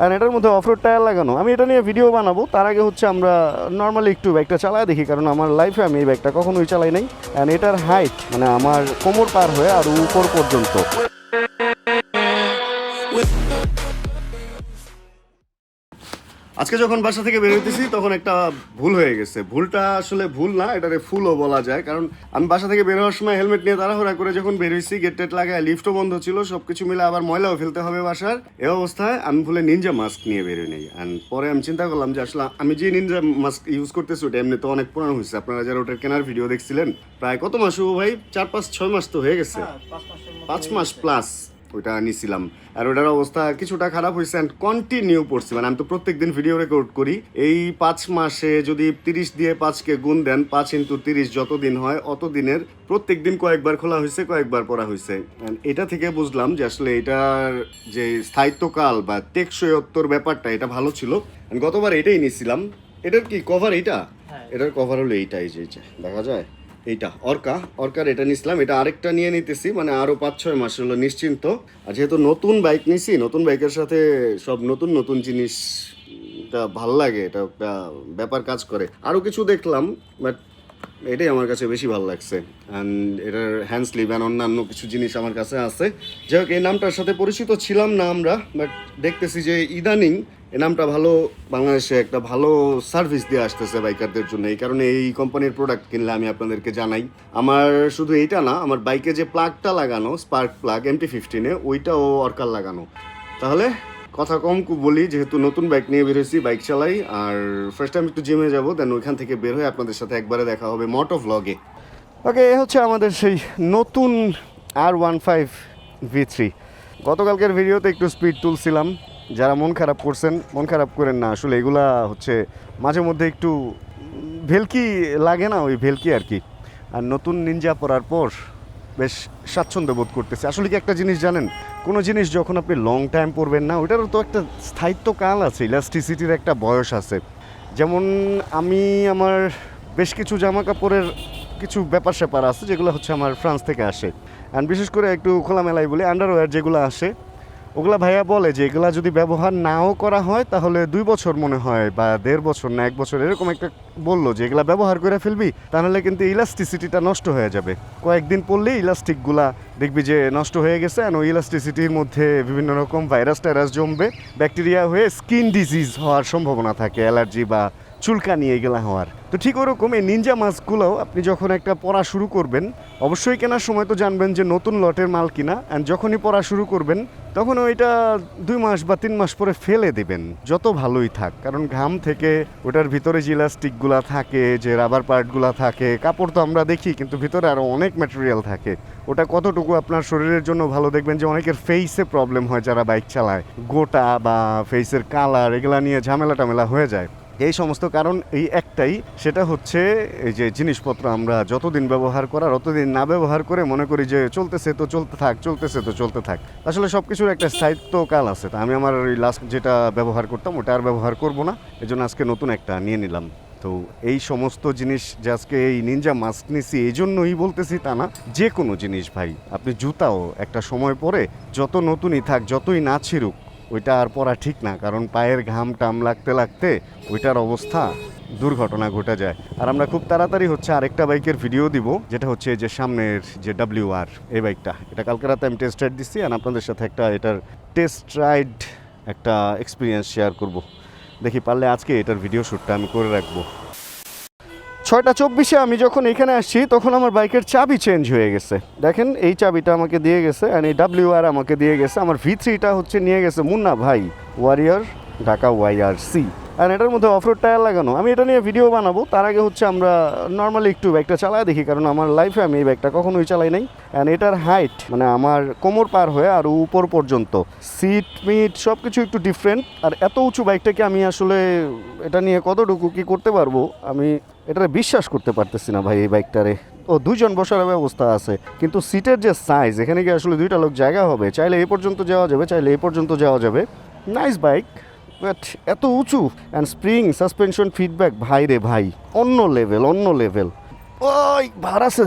আর এটার মধ্যে off-road tyre লাগানো। আমি এটা নিয়ে ভিডিও বানাবো, তার আগে হচ্ছে আমরা নর্মালি একটু বাইকটা চালায় দেখি, কারণ আমার লাইফে আমি এই বাইকটা কখনোই চালাই নাই। অ্যান্ড এটার হাইট মানে আমার কোমর পার হয়ে আর উপর পর্যন্ত। আজকে যখন বাসা থেকে বের হইতেছি তখন একটা ভুল হয়ে গেছে। ভুলটা আসলে ভুল না, এটারে ফুলও বলা যায়, কারণ আমি বাসা থেকে বের হওয়ার সময় হেলমেট নিয়ে তাড়াহুড়া করে যখন বের হয়েছি, গেট টেট লাগায়, লিফটও বন্ধ ছিল, সবকিছু মিলে আবার ময়লাও ফেলতে হবে বাসার, এই অবস্থায় আমি ভুলে নিনজা মাস্ক নিয়ে বেরোই নেই। অ্যান্ড পরে আমি চিন্তা করলাম যে আসলে আমি যে নিনজা মাস্ক ইউজ করতেছি ওটা এমনি তো অনেক পুরানো হয়েছে। আপনারা যারা ওটার কেনার ভিডিও দেখছিলেন, প্রায় কত মাস হবো ভাই, 4-5-6 মাস তো হয়ে গেছে, 5 মাস প্লাস ওইটা নিছিলাম। আর ওটার অবস্থা কিছুটা খারাপ হয়েছে অ্যান্ড কন্টিনিউ পড়ছি, মানে আমি তো প্রত্যেকদিন ভিডিও রেকর্ড করি। এই 5 মাসে যদি 30 দিয়ে 5কে গুণ দেন, 5 × 30 যত দিন হয় অত দিনের প্রত্যেক দিন কয়েকবার খোলা হয়েছে, কয়েকবার পড়া হয়েছে। এটা থেকে বুঝলাম যে আসলে এটার যে স্থায়িত্বকাল বা টেকসইত্বর ব্যাপারটা এটা ভালো ছিল। গতবার এটাই নিছিলাম। এটার কি কভার? এটার কভার হলো এইটাই, যে দেখা যায় এইটা অর্কার এটা নিছিলাম। এটা আরেকটা নিয়ে নিতেছি, মানে আরো 5-6 মাস হলো নিশ্চিন্ত। আর যেহেতু নতুন বাইক নিছি, নতুন বাইকের সাথে সব নতুন নতুন জিনিস ভাল লাগে, এটা একটা ব্যাপার কাজ করে। আরো কিছু দেখলাম, বাট এটাই আমার কাছে বেশি ভালো লাগছে। অ্যান্ড এটার হ্যান্ড স্লিভ অ্যান্ড অন্যান্য কিছু জিনিস আমার কাছে আছে। যাই হোক, এই নামটার সাথে পরিচিত ছিলাম না আমরা, বাট দেখতেছি যে ইদানিং এই নামটা ভালো, বাংলাদেশে একটা ভালো সার্ভিস দিয়ে আসতেছে বাইকারদের জন্য। এই কারণে এই কোম্পানির প্রোডাক্ট কিনলে আমি আপনাদেরকে জানাই। আমার শুধু এইটা না, আমার বাইকে যে প্লাগটা লাগানো, স্পার্ক প্লাগ MT-15-এ, ওইটাও অর্কার লাগানো। তাহলে কথা কম বলি, যেহেতু নতুন বাইক নিয়ে বেরোছি, বাইক চালাই, আর ফার্স্ট টাইম একটু জিমে যাবো, দেন ওইখান থেকে বের হয়ে আপনাদের সাথে একবারে দেখা হবে মোটো ভ্লগে। ওকে, এ হচ্ছে আমাদের সেই নতুন R15 V3। গতকালকের ভিডিওতে একটু স্পিড তুলছিলাম, যারা মন খারাপ করছেন মন খারাপ করেন না, আসলে এগুলা হচ্ছে মাঝে মধ্যে একটু ভেলকি লাগে না, ওই ভেলকি আর কি। আর নতুন নিনজা পরার পর বেশ স্বাচ্ছন্দ্য বোধ করতেছে। আসলে কি একটা জিনিস জানেন, কোনো জিনিস যখন আপনি লং টাইম পরবেন না, ওইটারও তো একটা স্থায়িত্বকাল আছে, ইলাস্টিসিটির একটা বয়স আছে। যেমন আমি আমার বেশ কিছু জামা কাপড়ের কিছু ব্যাপার স্যাপার আছে যেগুলো হচ্ছে আমার ফ্রান্স থেকে আসে। অ্যান্ড বিশেষ করে একটু খোলামেলাই বলি, আন্ডারওয়্যার যেগুলো আসে, ওগুলা ভাইয়া বলে যে এগুলা যদি ব্যবহার নাও করা হয় তাহলে 2 বছর মনে হয়, বা 1.5 বছর না 1 বছর, এরকম একটা বললো যে এগুলা ব্যবহার করে ফেলবি তাহলে কিন্তু ইলাস্টিসিটিটা নষ্ট হয়ে যাবে। কয়েকদিন পরলেই ইলাস্টিকগুলা দেখবি যে নষ্ট হয়ে গেছে। আর ওই ইলাস্টিসিটির মধ্যে বিভিন্ন রকম ভাইরাস টাইরাস জমবে, ব্যাকটেরিয়া হয়ে স্কিন ডিজিজ হওয়ার সম্ভাবনা থাকে, অ্যালার্জি বা চুলকানি এগুলা হওয়ার। তো ঠিক ওরকম এই নিনজা মাস্কগুলোও আপনি যখন একটা পরা শুরু করবেন, অবশ্যই কেনার সময় তো জানবেন যে নতুন লটের মাল কিনা। অ্যান্ড যখনই পরা শুরু করবেন তখন ওইটা 2 মাস বা 3 মাস পরে ফেলে দেবেন, যত ভালোই থাক। কারণ ঘাম থেকে ওটার ভিতরে যে ইলাস্টিকগুলা থাকে, যে রাবার পার্টগুলা থাকে, কাপড় তো আমরা দেখি, কিন্তু ভিতরে আরও অনেক ম্যাটেরিয়াল থাকে। ওটা কতটুকু আপনার শরীরের জন্য ভালো, দেখবেন যে অনেকের ফেসে প্রবলেম হয় যারা বাইক চালায়, গোটা বা ফেসের কালার এগুলা নিয়ে ঝামেলা টামেলা হয়ে যায়। এই সমস্ত কারণ এই একটাই, সেটা হচ্ছে এই যে জিনিসপত্র আমরা যতদিন ব্যবহার করার অতদিন না ব্যবহার করে মনে করি যে চলতেছে তো চলতে থাক, চলতেছে তো চলতে থাক। আসলে সব কিছুর একটা স্থায়িত্বকাল আছে। তা আমি আমার ওই লাস্ট যেটা ব্যবহার করতাম ওটা আর ব্যবহার করব না, এজন্য আজকে নতুন একটা নিয়ে নিলাম। তো এই সমস্ত জিনিস যে আজকে এই নিনজা মাস্ক নিছি এই জন্যই বলতেছি তা না, যে কোনো জিনিস ভাই, আপনি জুতাও একটা সময় পরে যত নতুনই থাক, যতই না ছিড়ুক, ওইটা আর পরা ঠিক না, কারণ পায়ের ঘাম টাম লাগতে লাগতে ওইটার অবস্থা দুর্ঘটনা ঘটে যায়। আর আমরা খুব তাড়াতাড়ি হচ্ছে আরেকটা বাইকের ভিডিও দিব, যেটা হচ্ছে যে সামনের যে WR এই বাইকটা, এটা কালকে রাতে আমি টেস্ট রাইড দিচ্ছি, আর আপনাদের সাথে একটা এটার টেস্ট রাইড একটা এক্সপিরিয়েন্স শেয়ার করব। দেখি পারলে আজকে এটার ভিডিও শ্যুটটা আমি করে রাখবো। 6:24 আমি যখন এখানে আসছি তখন আমার বাইকের চাবি চেঞ্জ হয়ে গেছে। দেখেন এই চাবিটা আমাকে দিয়ে গেছে, আর এই WR আমাকে দিয়ে গেছে। আমার V3টা হচ্ছে নিয়ে গেছে মুন্না ভাই, ওয়ারিয়র ঢাকা YRC। আর এটার মধ্যে অফরোড টায়ার লাগানো। আমি এটা নিয়ে ভিডিও বানাবো, তার আগে হচ্ছে আমরা নর্মালি একটু বাইকটা চালায় দেখি, কারণ আমার লাইফে আমি এই বাইকটা কখনোই চালাই নাই। অ্যান্ড এটার হাইট মানে আমার কোমর পার হয়ে আর উপর পর্যন্ত, সিট মিট সব কিছু একটু ডিফারেন্ট। আর এত উঁচু বাইকটাকে আমি আসলে এটা নিয়ে কতটুকু কী করতে পারবো আমি এটা বিশ্বাস করতে পারতেছি না ভাই। এই বাইকটারে ও 2 জন বসার ব্যবস্থা আছে, কিন্তু সিটের যে সাইজ, এখানে কি আসলে 2টা লোক জায়গা হবে? চাইলে এই পর্যন্ত যাওয়া যাবে, চাইলে এই পর্যন্ত যাওয়া যাবে। নাইস বাইক, বাট এত উঁচু। অ্যান্ড স্প্রিং সাসপেনশন ফিডব্যাক ভাই রে ভাই, অন্য লেভেল অন্য লেভেল। ওই ভার আছে।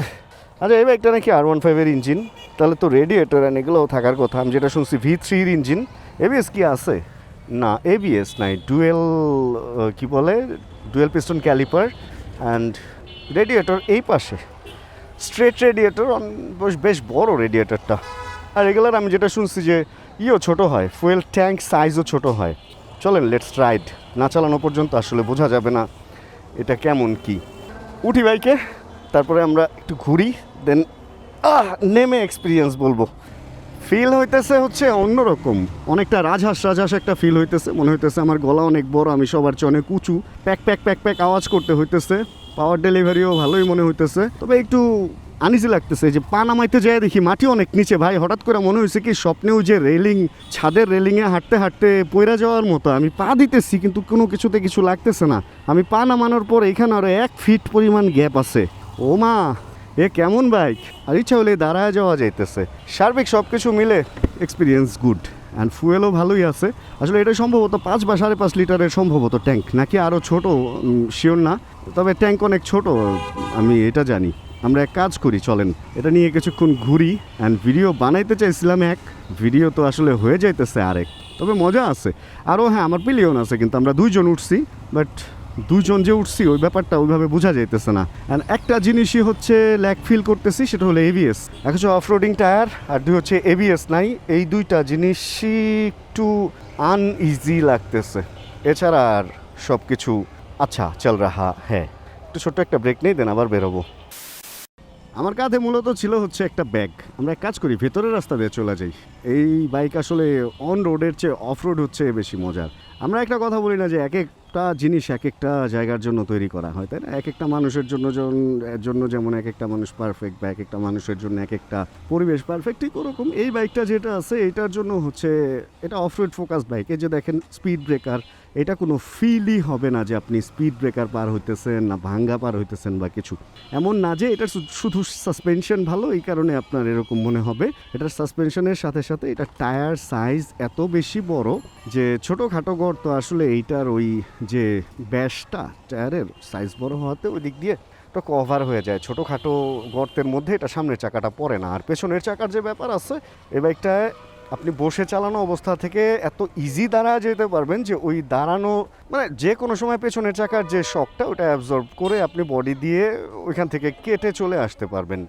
আচ্ছা, এই বাইকটা নাকি R15-এর ইঞ্জিন, তাহলে তো রেডিয়েটর অ্যান্ড এগুলোও থাকার কথা। আমি যেটা শুনছি V3-র ইঞ্জিন। ABS কি আছে? না এবিএস নাই, ডুয়েল কি বলে, dual piston caliper and radiator এই পাশে স্ট্রেট রেডিয়েটর, বেশ বড় রেডিয়েটরটা। আর রেগুলার আমি যেটা শুনছি যে ছোট হয়, ফুয়েল ট্যাঙ্ক সাইজও ছোট হয়। চলেন লেটস রাইড। না চালানো পর্যন্ত আসলে বোঝা যাবে না এটা কেমন কি। উঠি বাইকে, তারপরে আমরা একটু ঘুরি, দেন নেমে এক্সপিরিয়েন্স বলবো। ফিল হইতেছে হচ্ছে অন্যরকম, অনেকটা রাজহাঁস একটা ফিল হইতেছে। মনে হইতেছে আমার গলা অনেক বড়, আমি সবার চেয়ে অনেক উঁচু, প্যাক প্যাক প্যাক প্যাক আওয়াজ করতে হইতেছে। পাওয়ার ডেলিভারিও ভালোই মনে হইতেছে, তবে একটু আনিজি লাগতেছে। যে পা নামাইতে যায় দেখি মাটি অনেক নিচে ভাই, হঠাৎ করে মনে হয়েছে কি স্বপ্নেও যে রেলিং, ছাদের রেলিংয়ে হাঁটতে হাঁটতে পইরা যাওয়ার মতো। আমি পা দিতেছি কিন্তু কোনো কিছুতে কিছু লাগতেছে না। আমি পা নামানোর পর এখানে আরও 1 ফিট পরিমাণ গ্যাপ আছে। ও মা, এ কেমন বাইক! আর ইচ্ছা হলে দাঁড়ায় যাওয়া যাইতেছে। সার্বিক সব কিছু মিলে এক্সপিরিয়েন্স গুড, অ্যান্ড ফুয়েলও ভালোই আছে। আসলে এটা সম্ভবত 5 বা 5.5 লিটারের সম্ভবত ট্যাঙ্ক, নাকি আরও ছোট শিওর না, তবে ট্যাঙ্ক অনেক ছোট আমি এটা জানি। আমরা এক কাজ করি, চলেন এটা নিয়ে কিছুক্ষণ ঘুরি। অ্যান্ড ভিডিও বানাইতে চাইছিলাম এক, ভিডিও তো আসলে হয়ে যাইতেছে আরেক, তবে মজা আছে আরও। হ্যাঁ, আমার পিলিয়ন আছে, কিন্তু আমরা 2 জন উঠছি, বাট 2 জন যে উঠছি ওই ব্যাপারটা ওইভাবে বোঝা যাইতেছে না। অ্যান্ড একটা জিনিসই হচ্ছে ল্যাগ ফিল করতেছি, সেটা হলো এবিএস। এক হচ্ছে অফরোডিং টায়ার, আর 2 হচ্ছে এবিএস নাই। এই 2টা জিনিসই একটু আনইজি লাগতেছে, এছাড়া আর সব কিছু আচ্ছা চল রাহা। হ্যাঁ, একটু ছোট্ট একটা ব্রেক নেই, দেন আবার বেরোবো। আমার কাঁধে মূলত ছিল হচ্ছে একটা ব্যাগ। আমরা এক কাজ করি, ভেতরের রাস্তা দিয়ে চলে যাই। এই বাইক আসলে অন রোডের চেয়ে অফ রোড হচ্ছে বেশি মজার। আমরা একটা কথা বলি না যে এক একটা জিনিস এক একটা জায়গার জন্য তৈরি করা হয়, তাই না? এক একটা মানুষের জন্য যেমন এক একটা মানুষ পারফেক্ট, বা এক একটা মানুষের জন্য এক একটা পরিবেশ পারফেক্ট, ঠিক ওরকম এই বাইকটা যেটা আছে এটার জন্য হচ্ছে এটা অফ রোড ফোকাস বাইক। এই যে দেখেন স্পিড ব্রেকার, এটা কোনো ফিলই হবে না যে আপনি স্পিড ব্রেকার পার হইতেছেন না ভাঙ্গা পার হইতেছেন বা কিছু। এমন না যে এটা শুধু সাসপেনশন ভালো এই কারণে আপনার এরকম মনে হবে। এটার সাসপেনশনের সাথে সাথে এটা টায়ার সাইজ এত বেশি বড় যে ছোটোখাটো গর্ত আসলে এইটার ওই যে ব্যাসটা টায়ারের সাইজ বড় হওয়াতে ওই দিক দিয়ে এটা কভার হয়ে যায়। ছোটোখাটো গর্তের মধ্যে এটা সামনের চাকাটা পড়ে না। আর পেছনের চাকার যে ব্যাপার আছে, এই বাইকটায় আপনি বসে চালানো অবস্থা থেকে এত ইজি দাঁড়ায় যেতে পারবেন যে ওই দাঁড়ানো মানে যে কোনো সময় পেছনের চাকার যে শকটা ওটা অ্যাবজর্ব করে আপনি বডি দিয়ে ওইখান থেকে কেটে চলে আসতে পারবেন।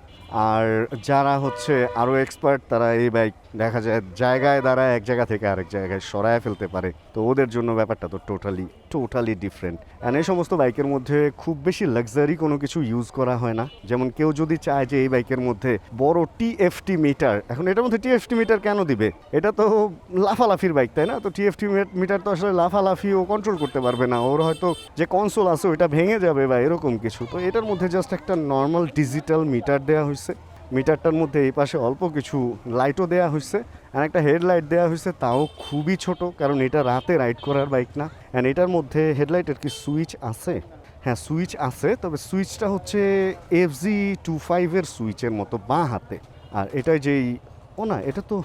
আর যারা হচ্ছে আরও এক্সপার্ট, তারা এই বাইক দেখা যায় জায়গায় দাঁড়ায় এক জায়গা থেকে আরেক জায়গায় সরায় ফেলতে পারে। তো ওদের জন্য ব্যাপারটা তো টোটালি ডিফারেন্ট। অ্যান্ড এই সমস্ত বাইকের মধ্যে খুব বেশি লাক্সারি কোনো কিছু ইউজ করা হয় না। যেমন কেউ যদি চায় যে এই বাইকের মধ্যে বড় টিএফটি মিটার, এখন এটার মধ্যে টিএফটি মিটার কেন দিবে? এটা তো লাফালাফির বাইক, তাই না? তো টিএফটি মিটার তো আসলে লাফালাফি ও কন্ট্রোল করতে পারবে না, ওর হয়তো যে কনসোল আছে ওইটা ভেঙে যাবে বা এরকম কিছু। তো এটার মধ্যে জাস্ট একটা নর্মাল ডিজিটাল মিটার দেওয়া হয়েছে। মিটারটার মধ্যে এই পাশে অল্প কিছু লাইটও দেওয়া হয়েছে, আর একটা হেডলাইট দেওয়া হয়েছে, তাও খুবই ছোট, কারণ এটা রাতে রাইড করার বাইক না। অ্যান্ড এটার মধ্যে হেডলাইটের কি সুইচ আছে? হ্যাঁ, সুইচ আছে, তবে সুইচটা হচ্ছে FZ25-এর সুইচের মতো বাঁ হাতে। আর এটা যেই না, এটা তো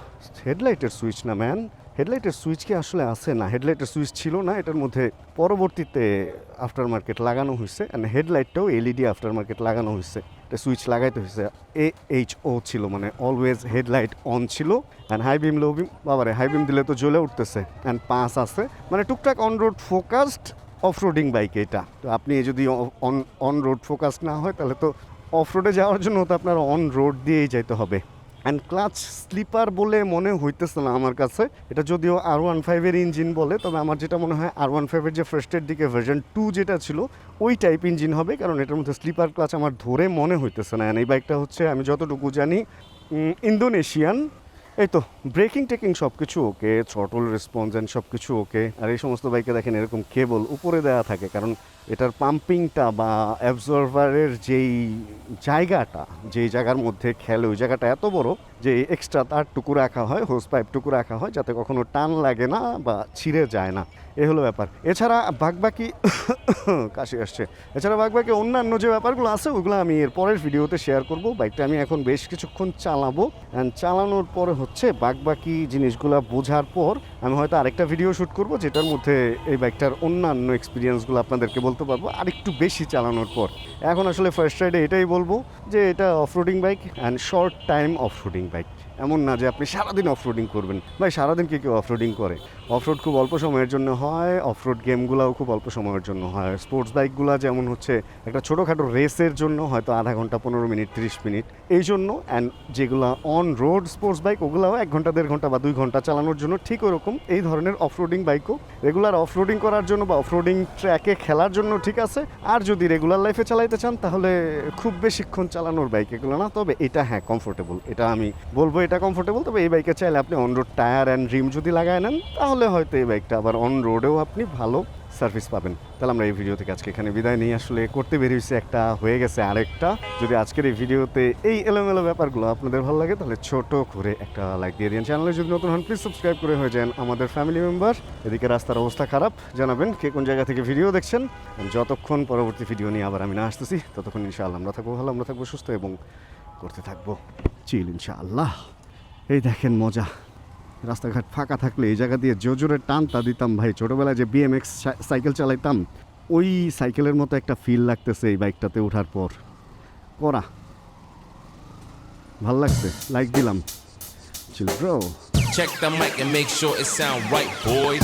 হেডলাইটের সুইচ না ম্যান। হেডলাইটের সুইচ কি আসলে আছে? না, হেডলাইটের সুইচ ছিল না এটার মধ্যে, পরবর্তীতে আফটার মার্কেট লাগানো হয়েছে। অ্যান্ড হেডলাইটটাও LED আফটার মার্কেট লাগানো হয়েছে। এটা সুইচ লাগাইতে হয়েছে। AHO ছিল, মানে অলওয়েজ হেডলাইট অন ছিল। অ্যান্ড হাই বিম লো বিম, বাবারে হাই বিম দিলে তো জ্বলে উঠতেছে। অ্যান্ড পাস আছে, মানে টুকটাক on road focused off roading bike এটা। তো আপনি যদি অন রোড ফোকাসড না হয় তাহলে তো অফ রোডে যাওয়ার জন্য তো আপনার অন রোড দিয়েই যাইতে হবে। অ্যান্ড ক্লাচ স্লিপার বলে মনে হইতেছে না আমার কাছে। এটা যদিও R15-এর ইঞ্জিন বলে, তবে আমার যেটা মনে হয় R15-এর যে ফার্স্টের দিকে ভার্সন 2 যেটা ছিল ওই টাইপ ইঞ্জিন হবে, কারণ এটার মধ্যে স্লিপার ক্লাচ আমার ধরে মনে হইতেছে না। এই বাইকটা হচ্ছে আমি যতটুকু জানি ইন্দোনেশিয়ান। এই তো ব্রেকিং টেকিং সব কিছু ওকে, থ্রটল রেসপন্স অ্যান্ড সব কিছু ওকে। আর এই সমস্ত বাইকে দেখেন এরকম কেবল উপরে দেওয়া থাকে, কারণ এটার পাম্পিংটা বা অ্যাবজর্ভারের যেই জায়গাটা, যেই জায়গার মধ্যে খেলে ওই জায়গাটা এত বড় যে এক্সট্রা তারটুকু রাখা হয়, হোস পাইপটুকু রাখা হয়, যাতে কখনো টান লাগে না বা ছিঁড়ে যায় না। এ হলো ব্যাপার। এছাড়া বাকি কাশি আসছে। এছাড়া বাকি অন্যান্য যে ব্যাপারগুলো আছে ওইগুলো আমি এর পরের ভিডিওতে শেয়ার করব। বাইকটা আমি এখন বেশ কিছুক্ষণ চালাবো, অ্যান্ড চালানোর পরে হচ্ছে বাকি জিনিসগুলো বোঝার পর আমি হয়তো আরেকটা ভিডিও শ্যুট করব, যেটার মধ্যে এই বাইকটার অন্যান্য এক্সপিরিয়েন্সগুলো আপনাদেরকে বলতে পারবো আরেকটু বেশি চালানোর পর। এখন আসলে ফার্স্ট রাইডে এটাই বলবো যে এটা off-roading bike and short time off-roading bike. এমন না যে আপনি সারাদিন অফরোডিং করবেন। ভাই সারাদিন কেউ অফরোডিং করে? অফরোড খুব অল্প সময়ের জন্য হয়, অফরোড গেমগুলোও খুব অল্প সময়ের জন্য হয়। স্পোর্টস বাইকগুলো যেমন হচ্ছে একটা ছোটোখাটো রেসের জন্য হয়তো আধা ঘন্টা 15 মিনিট 30 মিনিট এই জন্য, অ্যান্ড যেগুলো অন রোড স্পোর্টস বাইক ওগুলোও 1 ঘন্টা 1.5 ঘন্টা বা 2 ঘন্টা চালানোর জন্য ঠিক ওরকম এই ধরনের অফরোডিং বাইকও রেগুলার অফরোডিং করার জন্য বা অফরোডিং ট্র্যাকে খেলার জন্য ঠিক আছে। আর যদি রেগুলার লাইফে চালাইতে চান তাহলে খুব বেশিক্ষণ চালানোর বাইক এগুলো না, তবে এটা হ্যাঁ কমফোর্টেবল, এটা আমি বলবো এটা কমফোর্টেবল। তবে এই বাইকে চাইলে আপনি অন রোড টায়ার অ্যান্ড রিম যদি লাগায় নেন তাহলে হয়তো এই বাইকটা আবার অন রোডেও আপনি ভালো সার্ভিস পাবেন। তাহলে আমরা এই ভিডিও থেকে আজকে এখানে বিদায় নিয়ে আসলে করতে বেরিয়েছি একটা, হয়ে গেছে আরেকটা। যদি আজকের এই ভিডিওতে এই এলোমেলো ব্যাপারগুলো আপনাদের ভালো লাগে তাহলে ছোট করে একটা লাইক দিয়ে দিন। চ্যানেলে যদি নতুন হন প্লিজ সাবস্ক্রাইব করে হয়ে যান আমাদের ফ্যামিলি মেম্বার। এদিকে রাস্তার অবস্থা খারাপ, জানাবেন কে কোন জায়গা থেকে ভিডিও দেখছেন। যতক্ষণ পরবর্তী ভিডিও নিয়ে আবার আমি না আসতেছি ততক্ষণ ইনশাআল্লাহ আমরা থাকবো ভালো, আমরা থাকবো সুস্থ এবং করতে থাকবো চিল ইনশাআল্লাহ। এই দেখেন মজা, রাস্তাঘাট ফাঁকা থাকলে এই জায়গা দিয়ে জোরে টানটা দিতাম ভাই। ছোটোবেলায় যে BMX সাইকেল চালাইতাম ওই সাইকেলের মতো একটা ফিল লাগতেছে এই বাইকটাতে ওঠার পর। করা ভাল লাগছে, লাইক দিলাম। Chill bro. Check the mic and make sure it sound right, boys.